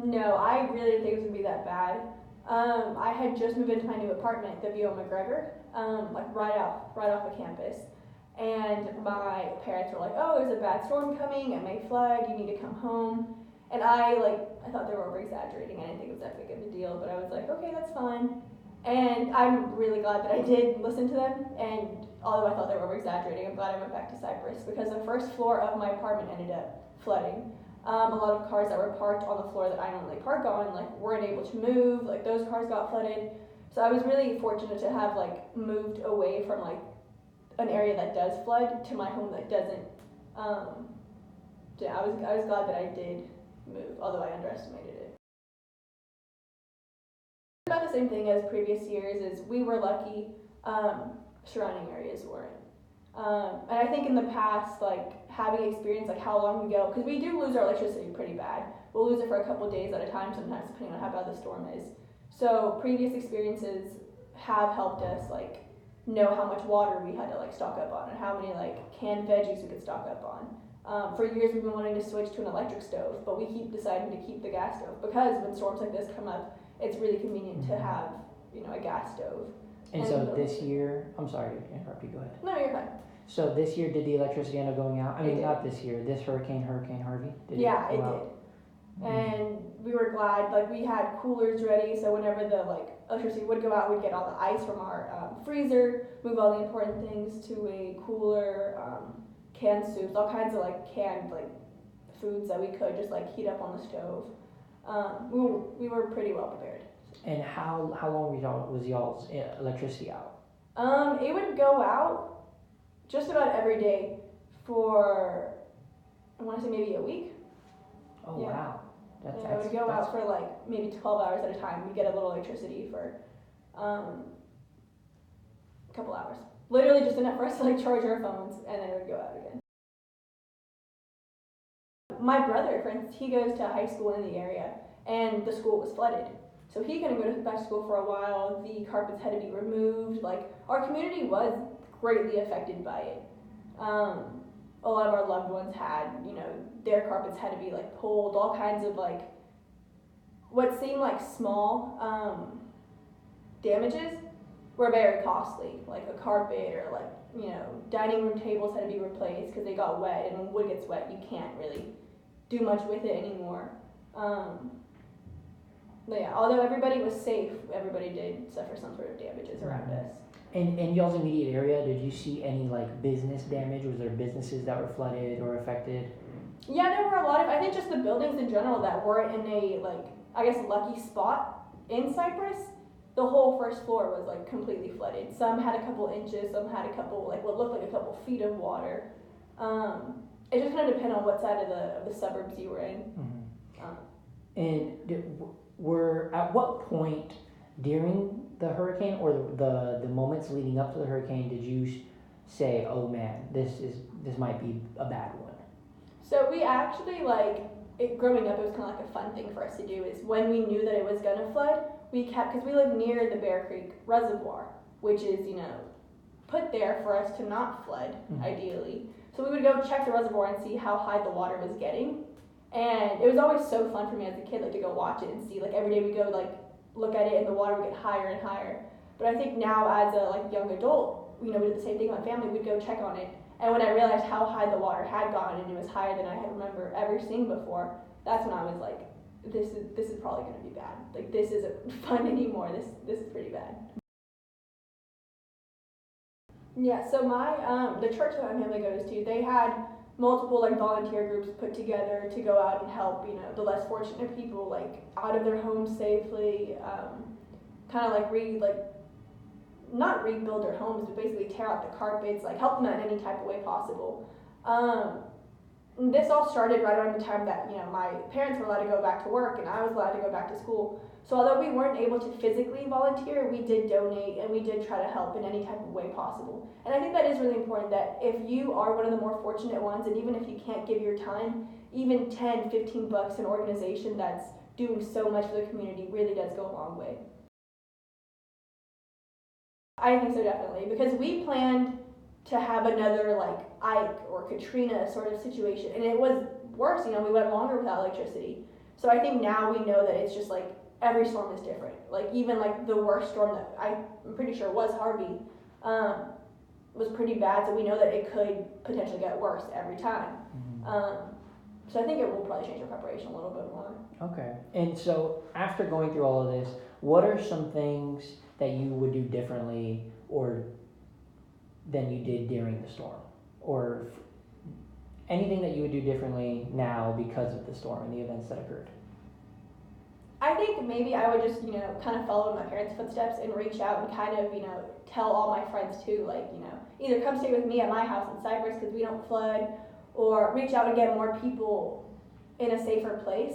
No, I really didn't think it was gonna be that bad. I had just moved into my new apartment, the VO McGregor, like right off the campus. And my parents were like, "Oh, there's a bad storm coming. It may flood. You need to come home." And I thought they were over exaggerating. I didn't think it was that big of a deal, but I was like, "Okay, that's fine." And I'm really glad that I did listen to them. And although I thought they were over exaggerating, I'm glad I went back to Cypress because the first floor of my apartment ended up flooding. A lot of cars that were parked on the floor that I normally park on, like, weren't able to move. Like, those cars got flooded. So I was really fortunate to have like moved away from like an area that does flood to my home that doesn't. Yeah, I was glad that I did move, although I underestimated it. About the same thing as previous years. Is we were lucky. Surrounding areas weren't. And I think in the past, like having experience, like how long we go, because we do lose our electricity pretty bad. We'll lose it for a couple days at a time, sometimes depending on how bad the storm is. So previous experiences have helped us like know how much water we had to like stock up on and how many like canned veggies we could stock up on. For years we've been wanting to switch to an electric stove, but we keep deciding to keep the gas stove because when storms like this come up, it's really convenient to have a gas stove. And so this year, I'm sorry to interrupt you, go ahead. No, you're fine. So this year, did the electricity end up going out? I mean, It not this year, this Hurricane Harvey? Yeah, it did. And we were glad, like we had coolers ready, so whenever the like electricity would go out, we'd get all the ice from our freezer, move all the important things to a cooler, canned soups, all kinds of like canned like foods that we could just like heat up on the stove. We were pretty well prepared. And how long was y'all's electricity out? It would go out just about every day for, I want to say maybe a week. Oh yeah. Wow. It would go out for like maybe 12 hours at a time. We'd get a little electricity for a couple hours. Literally just enough for us to like charge our phones, and then it would go out again. My brother, for instance, he goes to high school in the area, and the school was flooded. So he couldn't go back to school for a while. The carpets had to be removed. Like, our community was greatly affected by it. A lot of our loved ones had, their carpets had to be like pulled. All kinds of like what seemed like small damages were very costly. Like a carpet or like dining room tables had to be replaced because they got wet. And when wood gets wet, you can't really do much with it anymore. But yeah, although everybody was safe, everybody did suffer some sort of damages around us. In y'all's immediate area, did you see any like business damage? Was there businesses that were flooded or affected? Yeah, there were a lot of, I think just the buildings in general that weren't in a like, I guess lucky spot in Cypress. The whole first floor was like completely flooded. Some had a couple inches, some had a couple like what looked like a couple feet of water. It just kind of depended on what side of the suburbs you were in. And were at what point during the hurricane or the moments leading up to the hurricane did you say, oh man, this might be a bad one? So we actually growing up, it was kind of like a fun thing for us to do is when we knew that it was going to flood, because we live near the Bear Creek Reservoir, which is, put there for us to not flood, ideally. So we would go check the reservoir and see how high the water was getting. And it was always so fun for me as a kid, to go watch it and see, every day we go, look at it and the water would get higher and higher. But I think now as a, young adult, we did the same thing with my family, we'd go check on it. And when I realized how high the water had gone and it was higher than I had remember ever seen before, that's when I was like, this is probably going to be bad. This isn't fun anymore. This is pretty bad. Yeah, so the church that my family goes to, they had multiple volunteer groups put together to go out and help the less fortunate people out of their homes safely, kind of not rebuild their homes, but basically tear out the carpets, help them in any type of way possible. This all started right around the time that my parents were allowed to go back to work and I was allowed to go back to school. So although we weren't able to physically volunteer, we did donate and we did try to help in any type of way possible. And I think that is really important, that if you are one of the more fortunate ones, and even if you can't give your time, even 10, 15 bucks an organization that's doing so much for the community really does go a long way. I think so, definitely, because we planned to have another Ike or Katrina sort of situation, and it was worse. We went longer without electricity. So I think now we know that it's just like every storm is different. Like even like the worst storm that I'm pretty sure was Harvey, was pretty bad. So we know that it could potentially get worse every time. So I think it will probably change our preparation a little bit more. Okay. And so after going through all of this, what are some things that you would do differently or than you did during the storm? Or anything that you would do differently now because of the storm and the events that occurred? I think maybe I would just, kind of follow in my parents' footsteps and reach out and kind of, tell all my friends too, like, either come stay with me at my house in Cypress because we don't flood, or reach out and get more people in a safer place.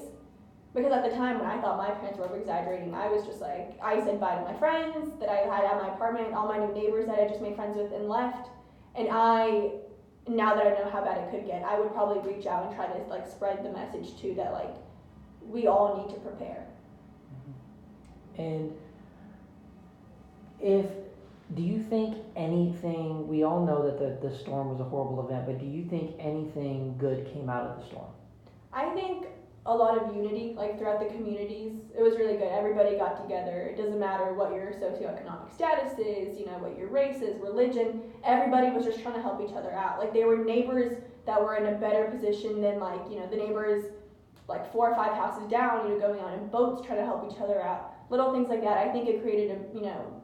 Because at the time when I thought my parents were over-exaggerating, I was just like, I said bye to my friends that I had at my apartment, all my new neighbors that I just made friends with and left. And now that I know how bad it could get, I would probably reach out and try to like spread the message too that like we all need to prepare. And do you think anything, we all know that the storm was a horrible event, but do you think anything good came out of the storm? I think a lot of unity, like throughout the communities. It was really good. Everybody got together. It doesn't matter what your socioeconomic status is, what your race is, religion. Everybody was just trying to help each other out. Like, they were neighbors that were in a better position than, like, the neighbors, like, 4 or 5 houses down, going out in boats trying to help each other out. Little things like that. I think it created a,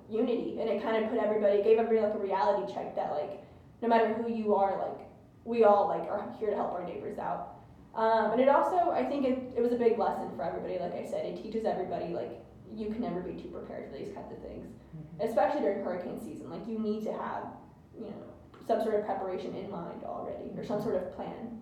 unity, and it kind of gave everybody, like, a reality check that, like, no matter who you are, like, we all, like, are here to help our neighbors out. And it also, I think it was a big lesson for everybody. Like I said, it teaches everybody, like, you can never be too prepared for these kinds of things, especially during hurricane season. Like, you need to have, some sort of preparation in mind already, or some sort of plan.